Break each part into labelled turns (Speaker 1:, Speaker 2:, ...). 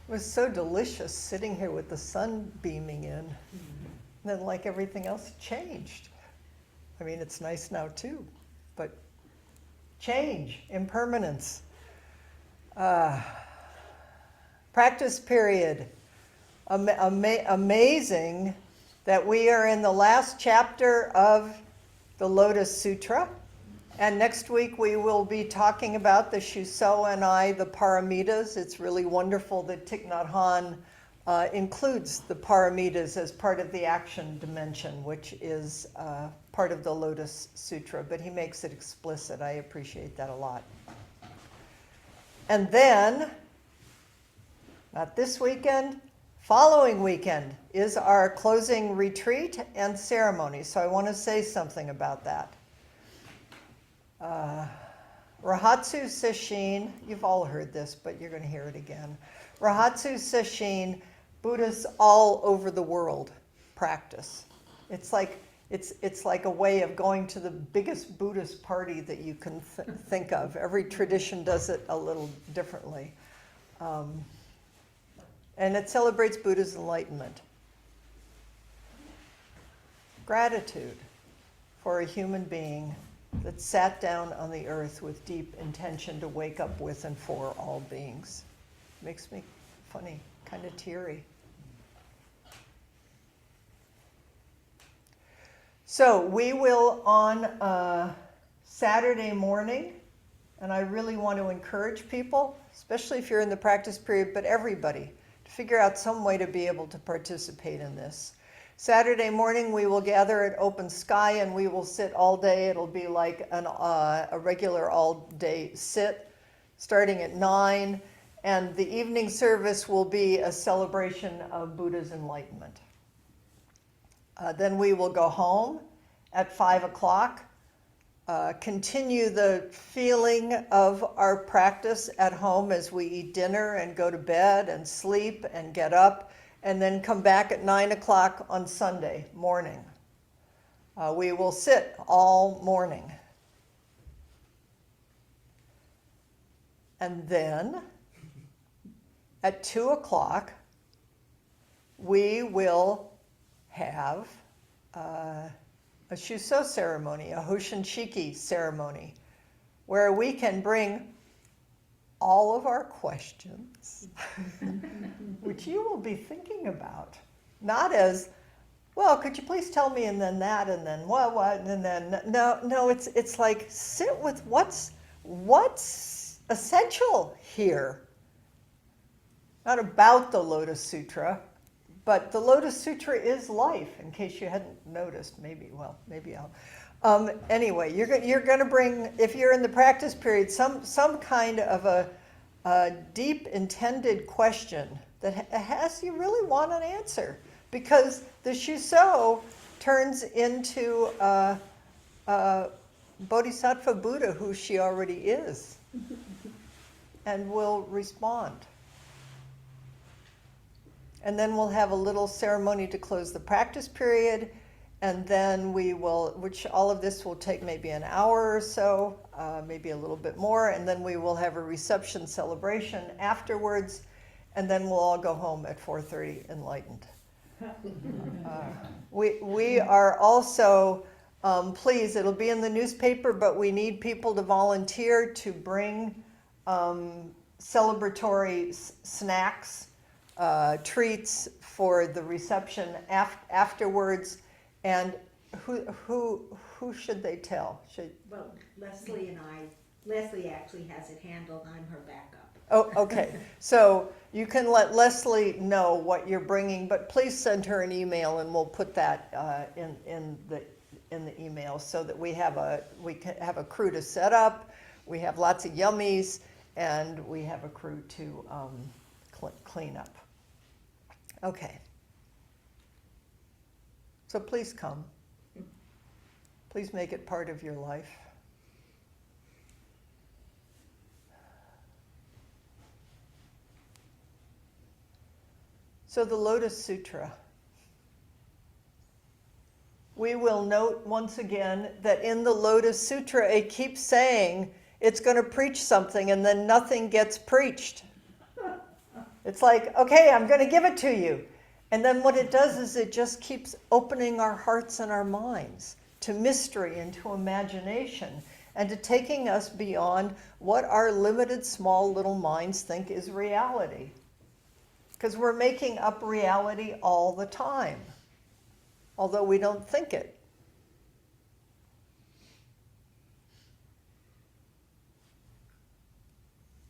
Speaker 1: It was so delicious sitting here with the sun beaming in. And then like everything else changed. I mean, it's nice now too, but change, impermanence. Practice period. Amazing that we are in the last chapter of the Lotus Sutra. And next week we will be talking about the Shuso and the paramitas. It's really wonderful that Thich Nhat Hanh includes the paramitas as part of the action dimension, which is part of the Lotus Sutra, but he makes it explicit. I appreciate that a lot. And then, not this weekend, following weekend is our closing retreat and ceremony. So I want to say something about that. Rahatsu Sesshin, you've all heard this, but you're going to hear it again. Rahatsu Sesshin, Buddhists all over the world practice. It's like a way of going to the biggest Buddhist party that you can think of. Every tradition does it a little differently. And it celebrates Buddha's enlightenment. Gratitude for a human being that sat down on the earth with deep intention to wake up with and for all beings. Makes me funny, kind of teary. So we will on Saturday morning, and I really want to encourage people, especially if you're in the practice period, but everybody, to figure out some way to be able to participate in this. Saturday morning we will gather at Open Sky and we will sit all day. It'll be like a regular all-day sit starting at 9, and the evening service will be a celebration of Buddha's enlightenment. Then we will go home at 5 o'clock, continue the feeling of our practice at home as we eat dinner and go to bed and sleep and get up, and then come back at 9 o'clock on Sunday morning. We will sit all morning. And then at 2 o'clock, we will have a Shuso ceremony, a Hoshinshiki ceremony, where we can bring all of our questions, which you will be thinking about, not as, well, could you please tell me, and then that, and then what, and then, no, it's like, sit with what's essential here. Not about the Lotus Sutra, but the Lotus Sutra is life, in case you hadn't noticed. Maybe I'll. Anyway, you're going to bring, if you're in the practice period, some kind of a deep intended question that has you really want an answer, because the Shuso turns into Bodhisattva Buddha, who she already is, and will respond. And then we'll have a little ceremony to close the practice period, and then we will, which all of this will take maybe an hour or so, maybe a little bit more, and then we will have a reception celebration afterwards, and then we'll all go home at 4:30 enlightened. We are also, please, it'll be in the newspaper, but we need people to volunteer to bring celebratory snacks, treats for the reception afterwards. And who should they tell?
Speaker 2: Well, Leslie and I, Leslie actually has it handled. I'm her backup.
Speaker 1: Oh, okay. So you can let Leslie know what you're bringing, but please send her an email, and we'll put that in the email so that we can have a crew to set up. We have lots of yummies, and we have a crew to clean up. Okay. So please come. Please make it part of your life. So the Lotus Sutra. We will note once again that in the Lotus Sutra it keeps saying it's going to preach something and then nothing gets preached. It's like, okay, I'm going to give it to you. And then what it does is it just keeps opening our hearts and our minds to mystery and to imagination and to taking us beyond what our limited, small, little minds think is reality. Because we're making up reality all the time, although we don't think it.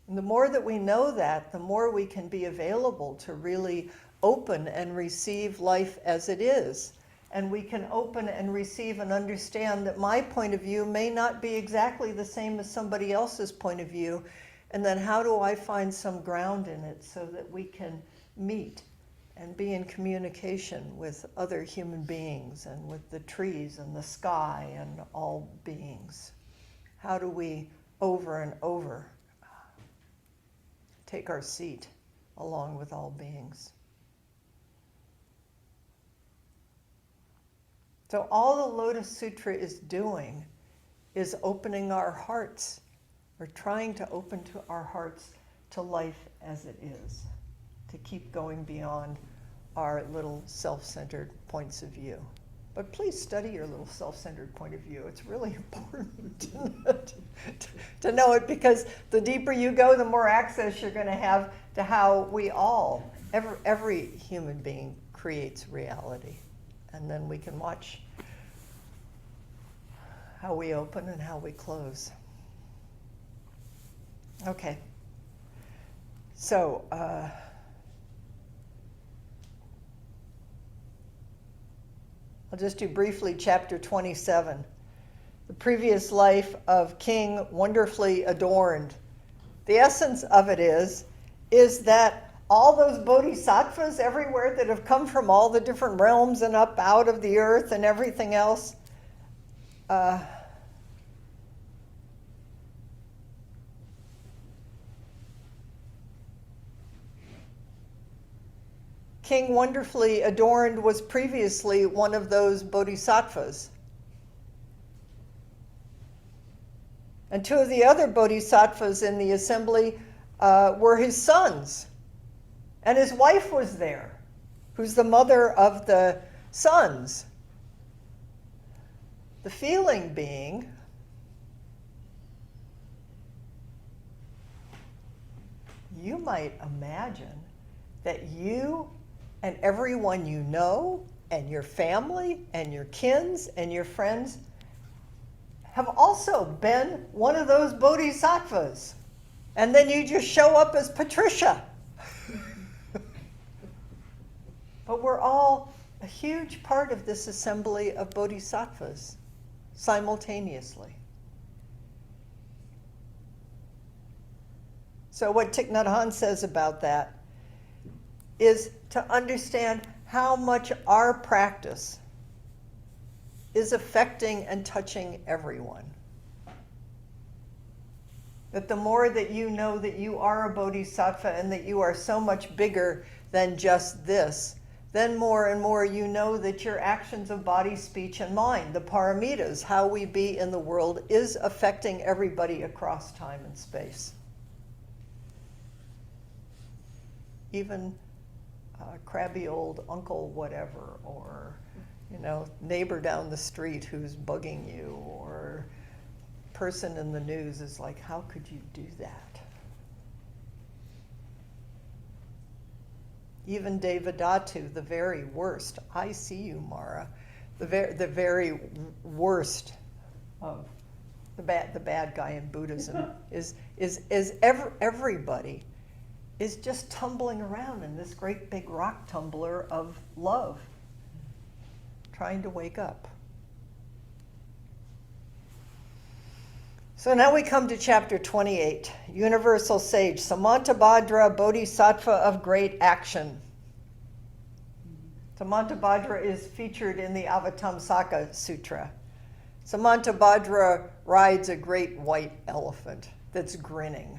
Speaker 1: And the more that we know that, the more we can be available to really open and receive life as it is. And we can open and receive and understand that my point of view may not be exactly the same as somebody else's point of view. And then how do I find some ground in it so that we can meet and be in communication with other human beings and with the trees and the sky and all beings? How do we over and over take our seat along with all beings? So all the Lotus Sutra is doing is opening our hearts, or trying to open to our hearts to life as it is, to keep going beyond our little self-centered points of view. But please study your little self-centered point of view. It's really important to know it, because the deeper you go, the more access you're going to have to how we all, every human being creates reality. And then we can watch how we open and how we close. Okay. So, I'll just do briefly chapter 27. The previous life of King Wonderfully Adorned. The essence of it is that all those bodhisattvas everywhere that have come from all the different realms and up out of the earth and everything else, King Wonderfully Adorned was previously one of those bodhisattvas. And two of the other bodhisattvas in the assembly were his sons. And his wife was there, who's the mother of the sons. The feeling being you might imagine that you and everyone you know and your family and your kins and your friends have also been one of those bodhisattvas. And then you just show up as Patricia. But we're all a huge part of this assembly of bodhisattvas simultaneously. So what Thich Nhat Hanh says about that is to understand how much our practice is affecting and touching everyone. That the more that you know that you are a bodhisattva and that you are so much bigger than just this, then more and more you know that your actions of body, speech, and mind, the paramitas, how we be in the world, is affecting everybody across time and space. Even crabby old uncle whatever, or neighbor down the street who's bugging you, or person in the news is like, how could you do that? Even Devadatu, the very worst, I see you, Mara, the very worst of the bad guy in Buddhism is everybody is just tumbling around in this great big rock tumbler of love, trying to wake up. So now we come to chapter 28, Universal Sage, Samantabhadra, Bodhisattva of Great Action. Samantabhadra is featured in the Avatamsaka Sutra. Samantabhadra rides a great white elephant that's grinning.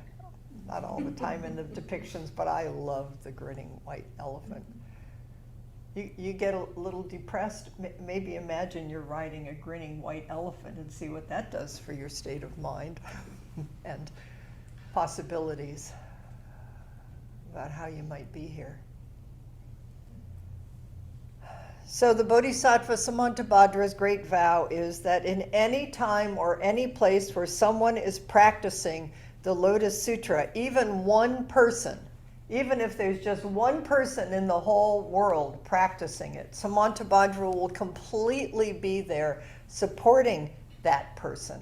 Speaker 1: Not all the time in the depictions, but I love the grinning white elephant. You get a little depressed, maybe imagine you're riding a grinning white elephant and see what that does for your state of mind and possibilities. about how you might be here. So the Bodhisattva Samantabhadra's great vow is that in any time or any place where someone is practicing the Lotus Sutra, even one person, even if there's just one person in the whole world practicing it, Samantabhadra will completely be there supporting that person.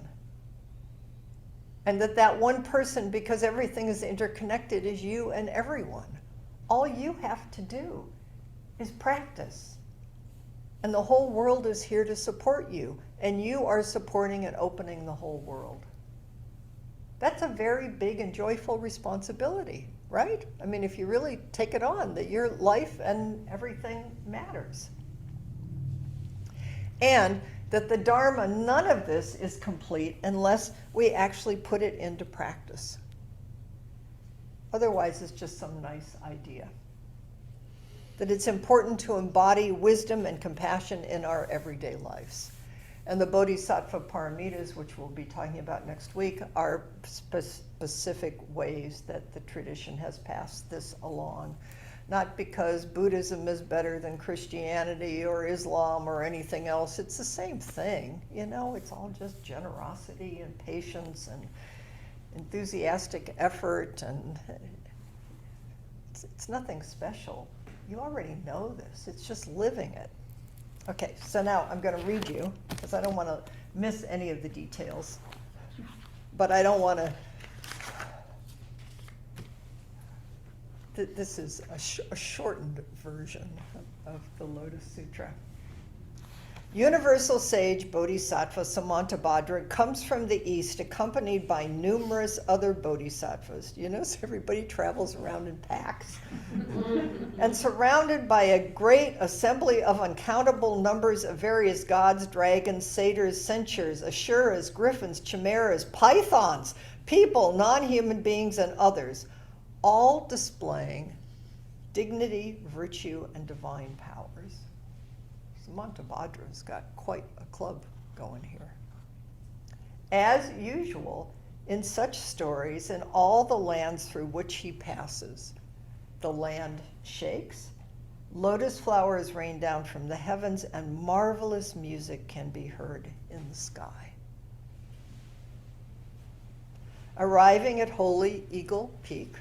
Speaker 1: And that one person, because everything is interconnected, is you and everyone. All you have to do is practice. And the whole world is here to support you. And you are supporting and opening the whole world. That's a very big and joyful responsibility, right? I mean, if you really take it on, that your life and everything matters. And that the Dharma, none of this is complete unless we actually put it into practice. Otherwise, it's just some nice idea. That it's important to embody wisdom and compassion in our everyday lives. And the Bodhisattva Paramitas, which we'll be talking about next week, are specific ways that the tradition has passed this along. Not because Buddhism is better than Christianity or Islam or anything else. It's the same thing. You know, it's all just generosity and patience and enthusiastic effort, and it's nothing special. You already know this. It's just living it. Okay, so now I'm going to read you, because I don't want to miss any of the details. But I don't want to... This is a shortened version of the Lotus Sutra. Universal sage Bodhisattva Samantabhadra comes from the east, accompanied by numerous other bodhisattvas. You notice everybody travels around in packs. And surrounded by a great assembly of uncountable numbers of various gods, dragons, satyrs, centaurs, asuras, griffins, chimeras, pythons, people, non-human beings, and others, all displaying dignity, virtue, and divine powers. Samantabhadra's got quite a club going here. As usual, in such stories, in all the lands through which he passes, the land shakes, lotus flowers rain down from the heavens, and marvelous music can be heard in the sky. Arriving at Holy Eagle Peak,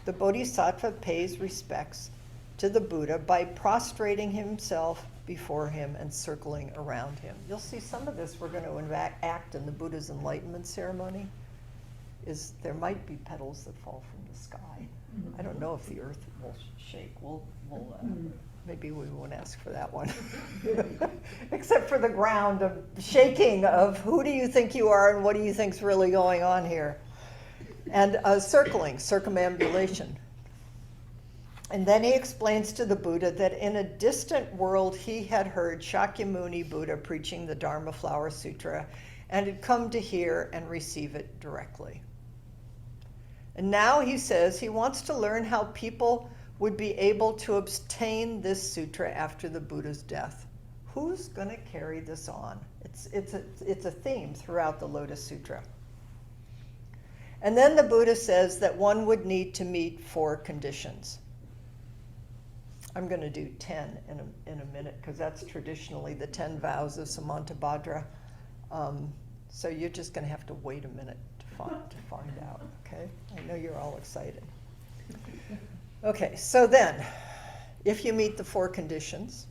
Speaker 1: the Bodhisattva pays respects to the Buddha by prostrating himself before him and circling around him. You'll see some of this we're going to act in the Buddha's enlightenment ceremony. There might be petals that fall from the sky. I don't know if the earth will shake. Maybe we won't ask for that one. Except for the ground of shaking of who do you think you are and what do you think's really going on here. And circling, circumambulation. And then he explains to the Buddha that in a distant world he had heard Shakyamuni Buddha preaching the Dharma Flower Sutra and had come to hear and receive it directly. And now he says he wants to learn how people would be able to obtain this sutra after the Buddha's death. Who's going to carry this on? It's a theme throughout the Lotus Sutra. And then the Buddha says that one would need to meet 4 conditions. I'm going to do 10 in a minute, because that's traditionally the 10 vows of Samantabhadra. So you're just going to have to wait a minute to find out, okay? I know you're all excited. Okay, so then, if you meet the 4 conditions,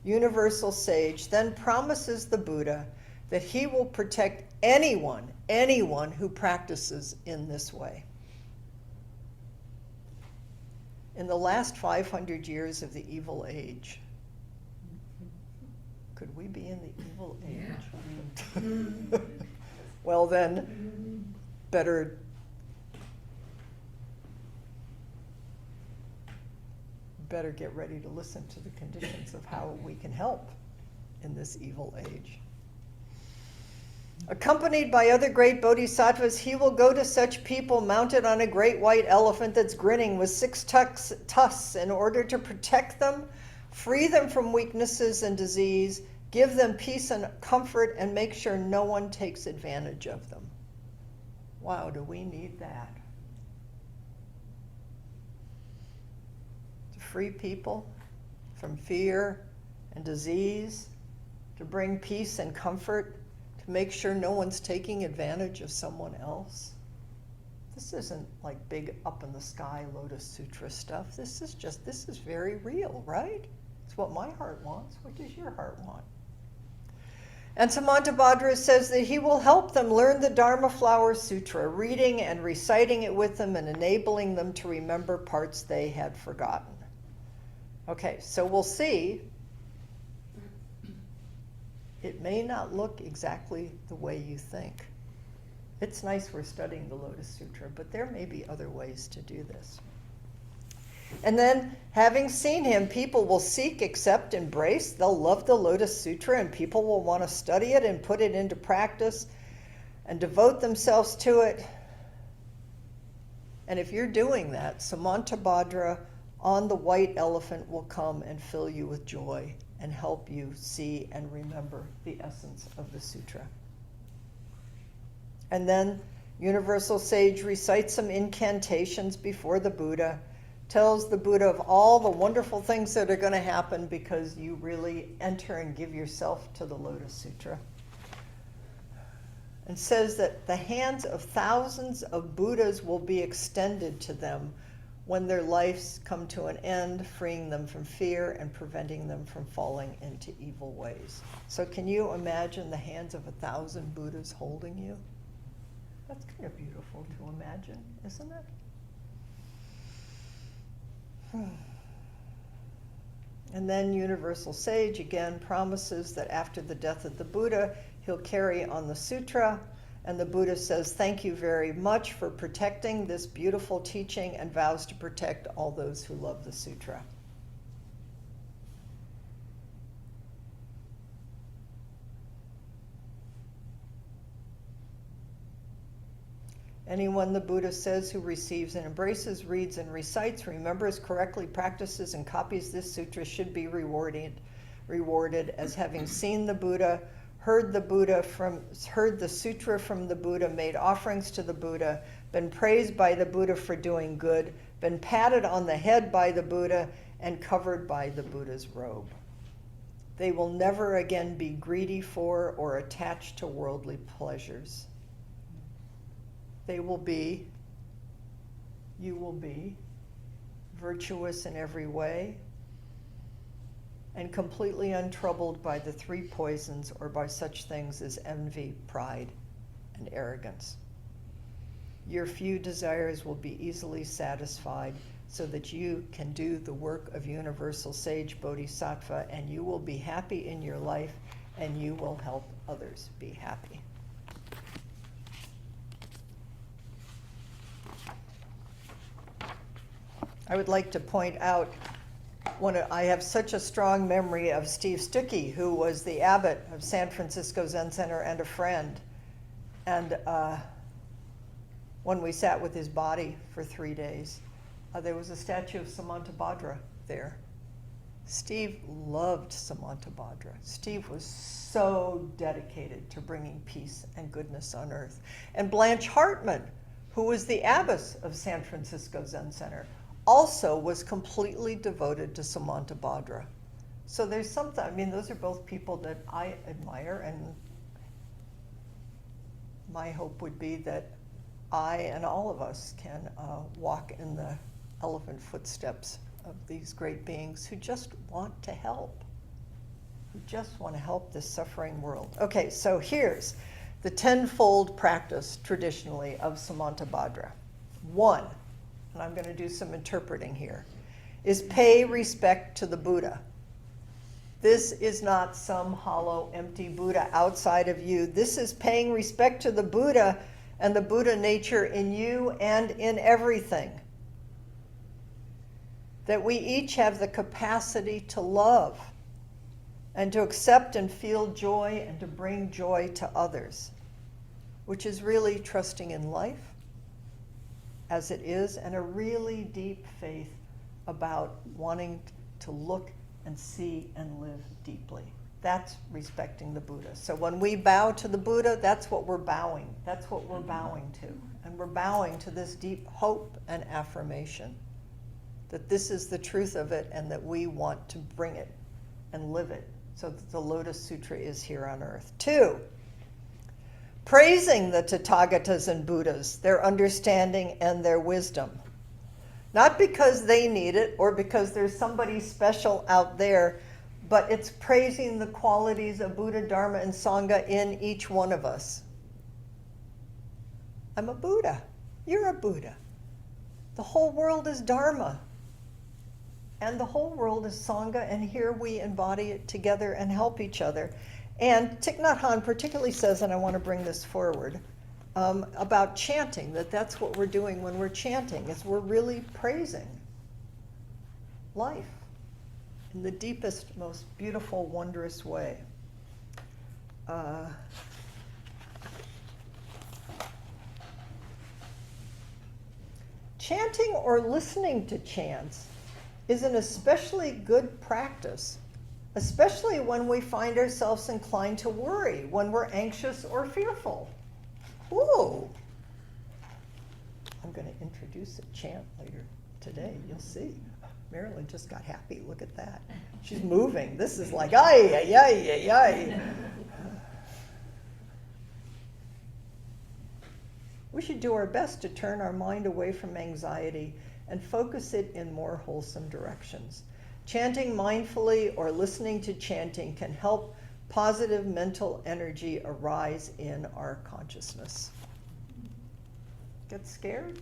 Speaker 1: universal sage then promises the Buddha that he will protect anyone who practices in this way. In the last 500 years of the evil age, could we be in the evil age? Yeah. Well then, better get ready to listen to the conditions of how we can help in this evil age. Accompanied by other great bodhisattvas, he will go to such people mounted on a great white elephant that's grinning with 6 tusks in order to protect them, free them from weaknesses and disease, give them peace and comfort, and make sure no one takes advantage of them. Wow, do we need that? free people from fear and disease, to bring peace and comfort, to make sure no one's taking advantage of someone else. This isn't like big up in the sky Lotus Sutra stuff. This is very real, right? It's what my heart wants. What does your heart want? And Samantabhadra says that he will help them learn the Dharma Flower Sutra, reading and reciting it with them and enabling them to remember parts they had forgotten. Okay, so we'll see. It may not look exactly the way you think. It's nice we're studying the Lotus Sutra, but there may be other ways to do this. And then, having seen him, people will seek, accept, embrace. They'll love the Lotus Sutra, and people will want to study it and put it into practice and devote themselves to it. And if you're doing that, Samantabhadra on the white elephant will come and fill you with joy and help you see and remember the essence of the sutra. And then Universal Sage recites some incantations before the Buddha, tells the Buddha of all the wonderful things that are going to happen because you really enter and give yourself to the Lotus Sutra. And says that the hands of thousands of Buddhas will be extended to them when their lives come to an end, freeing them from fear and preventing them from falling into evil ways. So can you imagine the hands of 1,000 Buddhas holding you? That's kind of beautiful to imagine, isn't it? And then Universal Sage again promises that after the death of the Buddha, he'll carry on the sutra. And the Buddha says, thank you very much for protecting this beautiful teaching, and vows to protect all those who love the sutra. Anyone, the Buddha says, who receives and embraces, reads and recites, remembers correctly, practices and copies this sutra should be rewarded as having seen the Buddha, heard the sutra from the Buddha, made offerings to the Buddha, been praised by the Buddha for doing good, been patted on the head by the Buddha, and covered by the Buddha's robe. They will never again be greedy for or attached to worldly pleasures. You will be virtuous in every way and completely untroubled by the three poisons or by such things as envy, pride, and arrogance. Your few desires will be easily satisfied so that you can do the work of Universal Sage Bodhisattva, and you will be happy in your life and you will help others be happy. I would like to point out, I have such a strong memory of Steve Stuckey, who was the abbot of San Francisco Zen Center and a friend. And when we sat with his body for 3 days, there was a statue of Samantabhadra there. Steve loved Samantabhadra. Steve was so dedicated to bringing peace and goodness on earth. And Blanche Hartman, who was the abbess of San Francisco Zen Center, also was completely devoted to Samantabhadra. So there's something, those are both people that I admire, and my hope would be that I and all of us can walk in the elephant footsteps of these great beings who just want to help, this suffering world. Okay, so here's the 10-fold practice traditionally of Samantabhadra. 1, and I'm going to do some interpreting here, is pay respect to the Buddha. This is not some hollow, empty Buddha outside of you. This is paying respect to the Buddha and the Buddha nature in you and in everything. That we each have the capacity to love and to accept and feel joy and to bring joy to others, which is really trusting in life as it is, and a really deep faith about wanting to look and see and live deeply. That's respecting the Buddha. So when we bow to the Buddha, that's what we're bowing. That's what we're bowing to. And we're bowing to this deep hope and affirmation. that this is the truth of it and that we want to bring it and live it so that the Lotus Sutra is here on earth. 2, praising the Tathagatas and Buddhas, their understanding and their wisdom. Not because they need it or because there's somebody special out there, but it's praising the qualities of Buddha, Dharma, and Sangha in each one of us. I'm a Buddha. You're a Buddha. The whole world is Dharma. And the whole world is Sangha, and here we embody it together and help each other. And Thich Nhat Hanh particularly says, and I want to bring this forward, about chanting, that's what we're doing when we're chanting, is we're really praising life in the deepest, most beautiful, wondrous way. Chanting or listening to chants is an especially good practice, especially when we find ourselves inclined to worry, when we're anxious or fearful. Ooh. I'm going to introduce a chant later today. You'll see. Marilyn just got happy. Look at that. She's moving. This is like, ay, ay, ay, ay, ay. We should do our best to turn our mind away from anxiety and focus it in more wholesome directions. Chanting mindfully or listening to chanting can help positive mental energy arise in our consciousness. Get scared?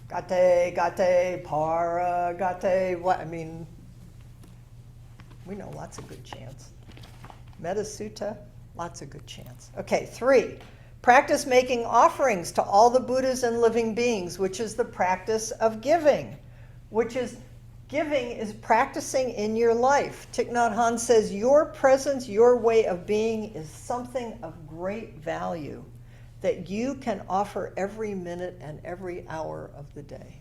Speaker 1: Gate, gate, para, gate, what? I mean, we know lots of good chants. Metta Sutta, lots of good chants. Okay, 3. Practice making offerings to all the Buddhas and living beings, which is the practice of giving, which is giving is practicing in your life. Thich Nhat Hanh says, your presence, your way of being is something of great value that you can offer every minute and every hour of the day.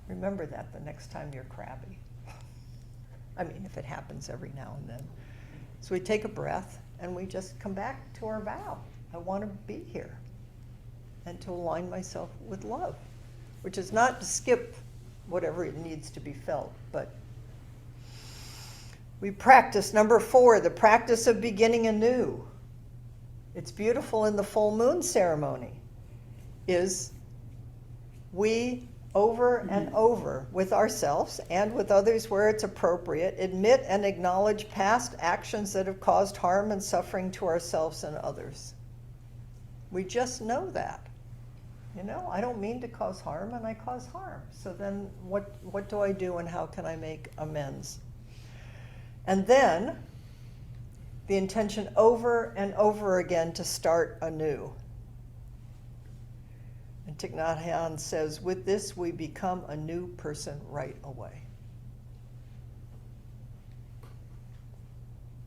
Speaker 1: Remember that the next time you're crabby. I mean, if it happens every now and then. So we take a breath and we just come back to our vow. I want to be here and to align myself with love, which is not to skip whatever it needs to be felt, but we practice. Number 4, the practice of beginning anew. It's beautiful in the full moon ceremony, is we over and over with ourselves and with others where it's appropriate, admit and acknowledge past actions that have caused harm and suffering to ourselves and others. We just know that. You know, I don't mean to cause harm and I cause harm. So then what do I do and how can I make amends? And then the intention over and over again to start anew. And Thich Nhat Hanh says, with this we become a new person right away.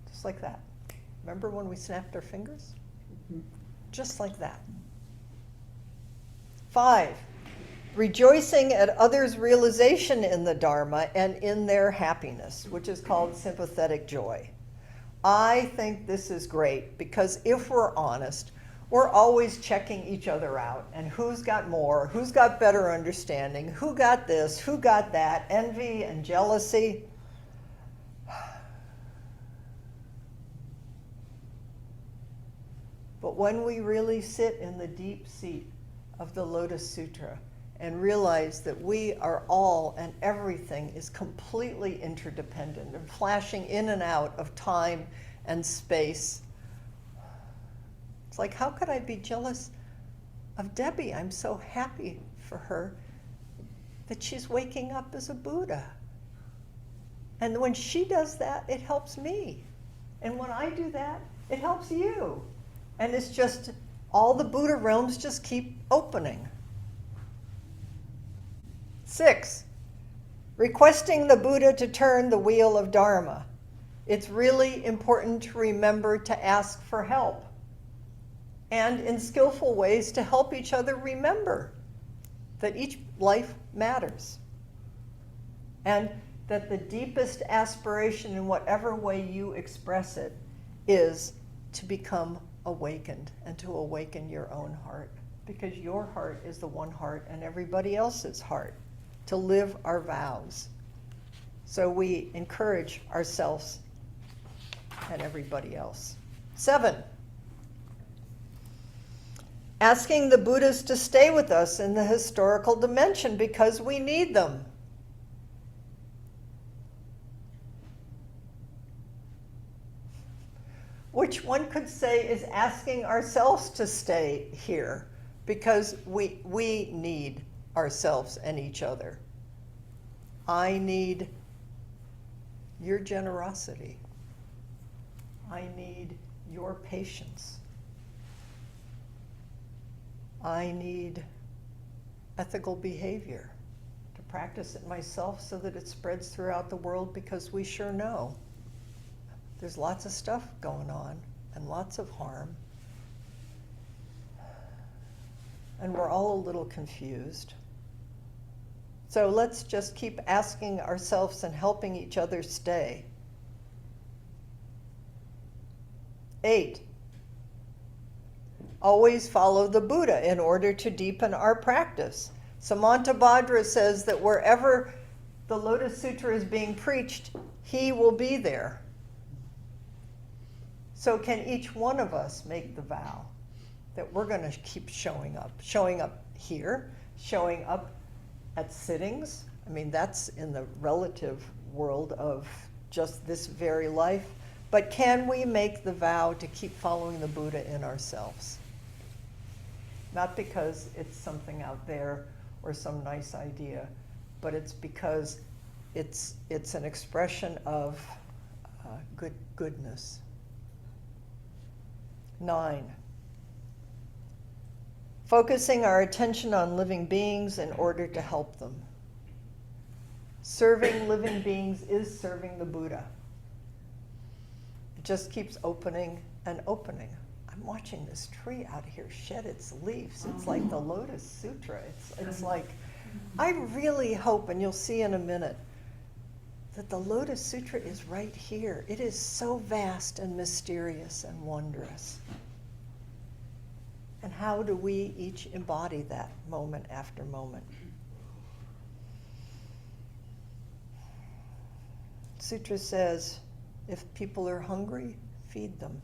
Speaker 1: Just like that. Remember when we snapped our fingers? Mm-hmm. Just like that. 5, rejoicing at others' realization in the Dharma and in their happiness, which is called sympathetic joy. I think this is great because if we're honest, we're always checking each other out and who's got more, who's got better understanding, who got this, who got that, envy and jealousy. But when we really sit in the deep seat of the Lotus Sutra and realize that we are all and everything is completely interdependent and flashing in and out of time and space, it's like, how could I be jealous of Debbie? I'm so happy for her that she's waking up as a Buddha. And when she does that, it helps me. And when I do that, it helps you. And it's just, all the Buddha realms just keep opening. 6, requesting the Buddha to turn the wheel of Dharma. It's really important to remember to ask for help. And in skillful ways to help each other remember that each life matters. And that the deepest aspiration in whatever way you express it is to become awakened and to awaken your own heart. because your heart is the one heart and everybody else's heart, to live our vows. So we encourage ourselves and everybody else. 7, asking the Buddhas to stay with us in the historical dimension because we need them. Which one could say is asking ourselves to stay here because we need ourselves and each other. I need your generosity. I need your patience. I need ethical behavior to practice it myself so that it spreads throughout the world, because we sure know there's lots of stuff going on and lots of harm. And we're all a little confused. So let's just keep asking ourselves and helping each other stay. 8, always follow the Buddha in order to deepen our practice. Samantabhadra says that wherever the Lotus Sutra is being preached, he will be there. So can each one of us make the vow that we're going to keep showing up here, showing up at sittings. I mean, that's in the relative world of just this very life. But can we make the vow to keep following the Buddha in ourselves? Not because it's something out there or some nice idea, but it's because it's an expression of goodness. 9, focusing our attention on living beings in order to help them. Serving living beings is serving the Buddha. It just keeps opening and opening. I'm watching this tree out here shed its leaves. It's like the Lotus Sutra. It's like, I really hope, and you'll see in a minute, that the Lotus Sutra is right here. It is so vast and mysterious and wondrous. And how do we each embody that moment after moment? Sutra says, if people are hungry, feed them.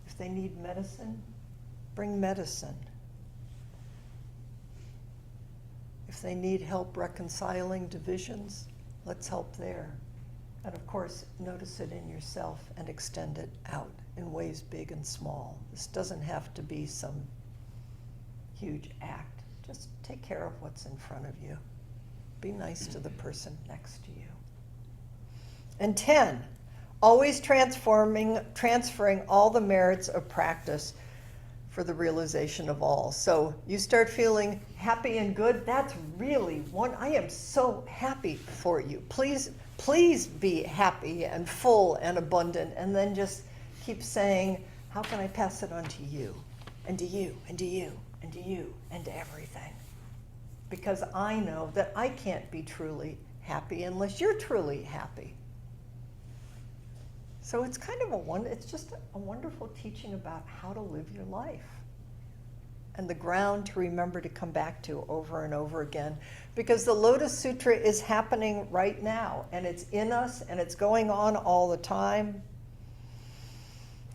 Speaker 1: If they need medicine, bring medicine. If they need help reconciling divisions, let's help there. And of course, notice it in yourself and extend it out in ways big and small. This doesn't have to be some huge act. Just take care of what's in front of you. Be nice to the person next to you. And 10, always transferring all the merits of practice for the realization of all. So you start feeling happy and good. That's really one. I am so happy for you. Please be happy and full and abundant, and then just keep saying, how can I pass it on to you, and to you, and to you, and to you, and to everything? Because I know that I can't be truly happy unless you're truly happy. So it's kind of it's just a wonderful teaching about how to live your life. And the ground to remember to come back to over and over again. Because the Lotus Sutra is happening right now, and it's in us, and it's going on all the time.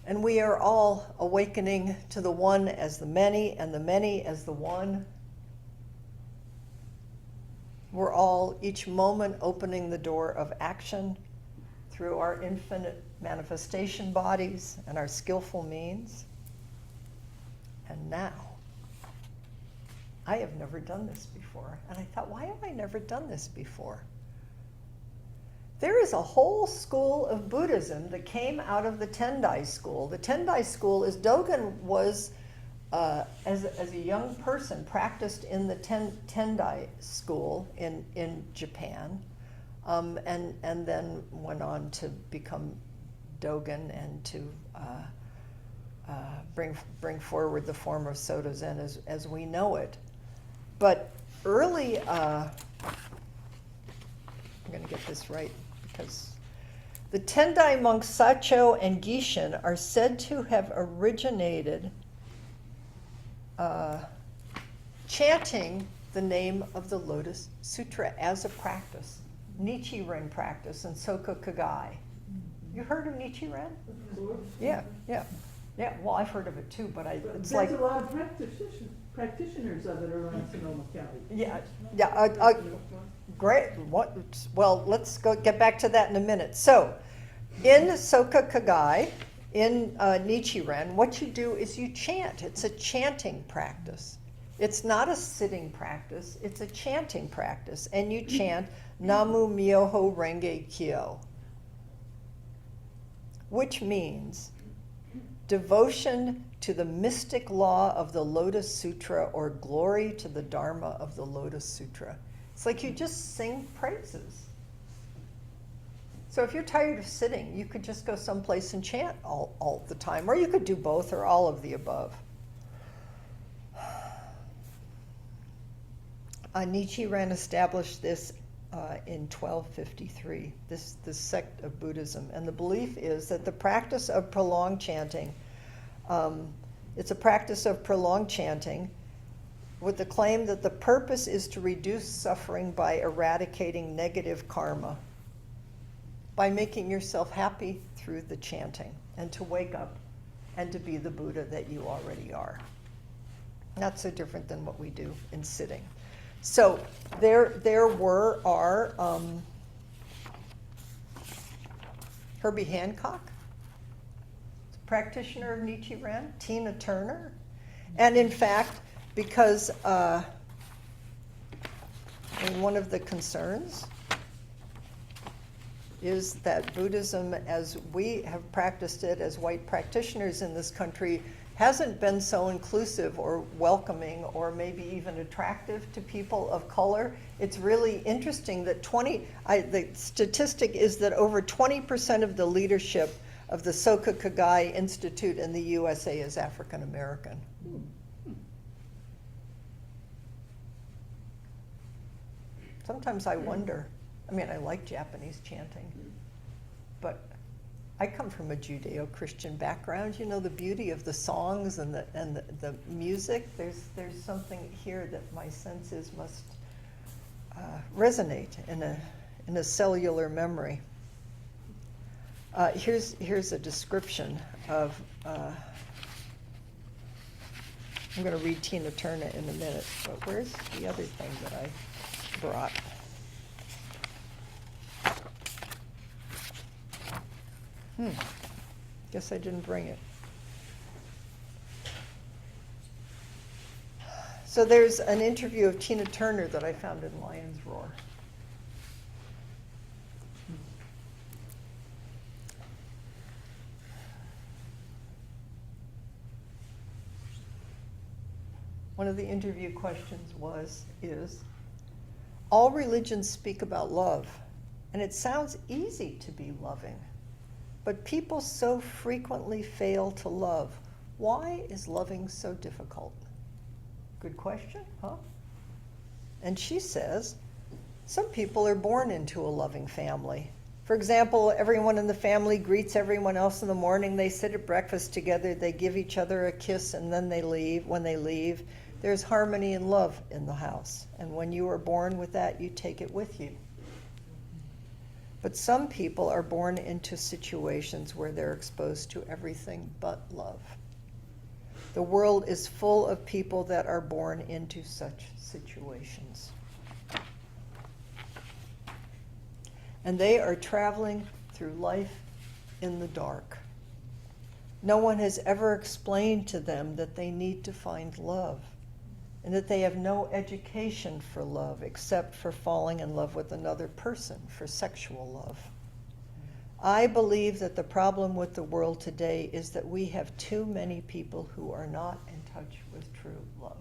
Speaker 1: And we are all awakening to the one as the many, and the many as the one. We're all, each moment, opening the door of action through our infinite manifestation bodies and our skillful means. And now, I have never done this before. And I thought, why have I never done this before? There is a whole school of Buddhism that came out of the Tendai school. The Tendai school is, Dogen was, as a young person, practiced in the Tendai school in Japan, and then went on to become Dogen and to bring forward the form of Soto Zen as we know it. But early, I'm going to get this right, because the Tendai monks Sacho and Gishin are said to have originated chanting the name of the Lotus Sutra as a practice, Nichiren practice and Soka Kagai. You heard of Nichiren? Yeah. Well, I've heard of it too, but it's like
Speaker 3: there's a lot of practitioners of it around Sonoma County.
Speaker 1: Great. Well, let's get back to that in a minute. So, in Soka Kagai, in Nichiren, what you do is you chant. It's a chanting practice. It's not a sitting practice. It's a chanting practice, and you chant Namu Myoho Renge Kyo, which means devotion to the mystic law of the Lotus Sutra, or glory to the Dharma of the Lotus Sutra. It's like you just sing praises. So if you're tired of sitting, you could just go someplace and chant all the time, or you could do both or all of the above. Nichiren established this in 1253, this sect of Buddhism. And the belief is that the practice of prolonged chanting, it's a practice of prolonged chanting with the claim that the purpose is to reduce suffering by eradicating negative karma, by making yourself happy through the chanting, and to wake up and to be the Buddha that you already are. Not so different than what we do in sitting. So there are Herbie Hancock, practitioner of Nichiren, Tina Turner, and in fact, because one of the concerns is that Buddhism, as we have practiced it as white practitioners in this country, hasn't been so inclusive or welcoming or maybe even attractive to people of color. It's really interesting that the statistic is that over 20% of the leadership of the Soka Kagai Institute in the USA is African American. Sometimes I wonder, I mean, I like Japanese chanting, but I come from a Judeo-Christian background. You know, the beauty of the songs and the music. There's something here that my senses must resonate in a cellular memory. Here's a description of. I'm going to read Tina Turner in a minute, but where's the other thing that I brought? Guess I didn't bring it. So there's an interview of Tina Turner that I found in Lion's Roar. One of the interview questions is, all religions speak about love, and it sounds easy to be loving. But people so frequently fail to love. Why is loving so difficult? Good question, huh? And she says, some people are born into a loving family. For example, everyone in the family greets everyone else in the morning. They sit at breakfast together. They give each other a kiss, and then they leave. When they leave, there's harmony and love in the house. And when you are born with that, you take it with you. But some people are born into situations where they're exposed to everything but love. The world is full of people that are born into such situations. And they are traveling through life in the dark. No one has ever explained to them that they need to find love, and that they have no education for love except for falling in love with another person, for sexual love. I believe that the problem with the world today is that we have too many people who are not in touch with true love.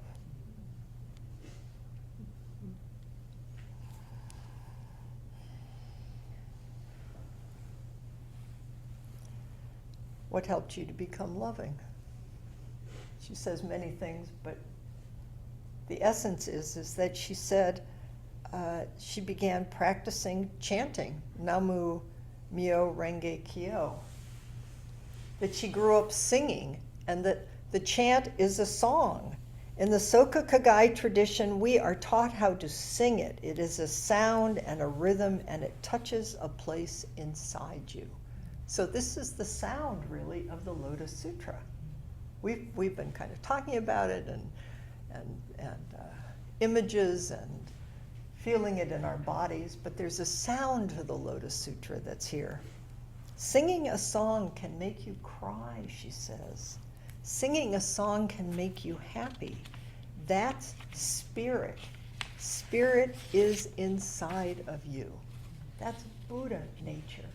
Speaker 1: What helped you to become loving? She says many things, but the essence is that she said she began practicing chanting, Namu Myo Renge Kyo. That she grew up singing, and that the chant is a song. In the Soka Kagai tradition, we are taught how to sing it. It is a sound and a rhythm, and it touches a place inside you. So this is the sound, really, of the Lotus Sutra. We've been kind of talking about it and images and feeling it in our bodies, but there's a sound to the Lotus Sutra that's here. Singing a song can make you cry, she says. Singing a song can make you happy. That's spirit. Spirit is inside of you. That's Buddha nature.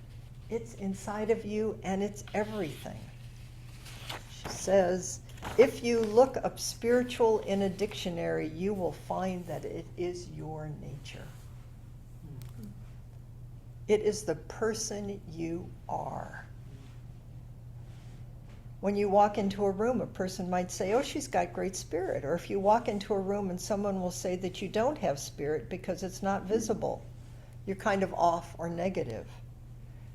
Speaker 1: It's inside of you and it's everything. She says, if you look up spiritual in a dictionary, you will find that it is your nature. It is the person you are. When you walk into a room, a person might say, oh, she's got great spirit. Or if you walk into a room and someone will say that you don't have spirit because it's not visible, you're kind of off or negative.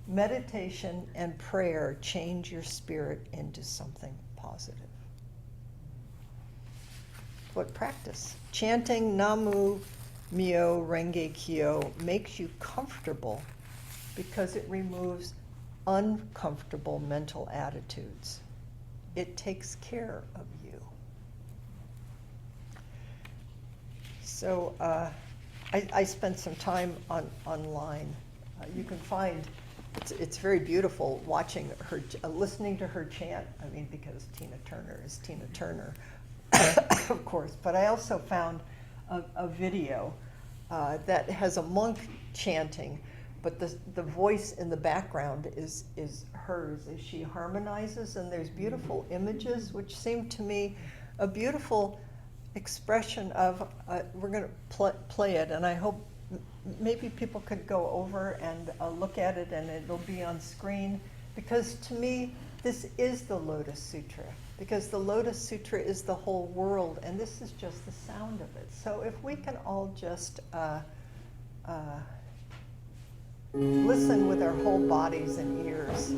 Speaker 1: Meditation and prayer change your spirit into something positive. What practice? Chanting Namu Myo Renge Kyo makes you comfortable because it removes uncomfortable mental attitudes. It takes care of you. So I spent some time online. You can find, it's very beautiful watching her, listening to her chant. I mean, because Tina Turner is Tina Turner, of course. But I also found a video that has a monk chanting, but the voice in the background is hers as she harmonizes, and there's beautiful images, which seem to me a beautiful expression of, we're going to play it, and I hope maybe people could go over and look at it, and it'll be on screen, because to me, this is the Lotus Sutra, because the Lotus Sutra is the whole world, and this is just the sound of it. So if we can all just listen with our whole bodies and ears.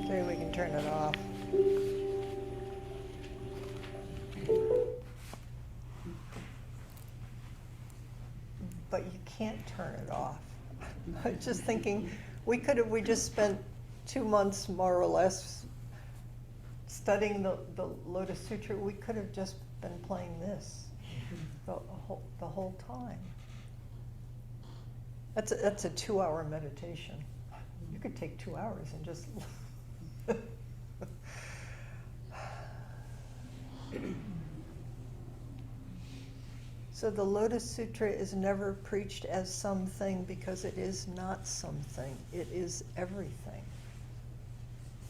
Speaker 1: Okay, we can turn it off. But you can't turn it off. I was just thinking, we just spent 2 months more or less studying the Lotus Sutra. We could have just been playing this the whole time. That's a 2-hour meditation. You could take 2 hours and just. So the Lotus Sutra is never preached as something because it is not something. It is everything.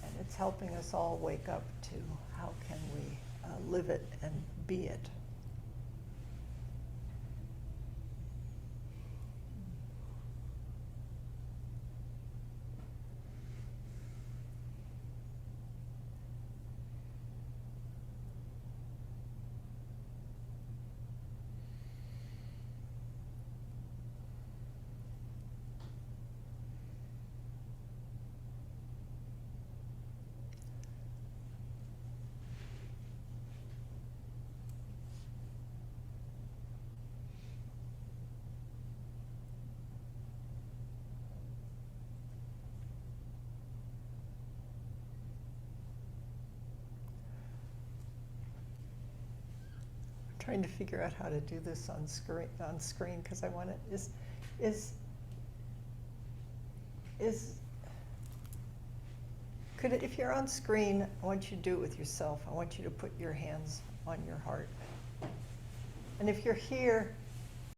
Speaker 1: And it's helping us all wake up to how can we live it and be it. Trying to figure out how to do this on screen because I want it if you're on screen, I want you to do it with yourself. I want you to put your hands on your heart. And if you're here,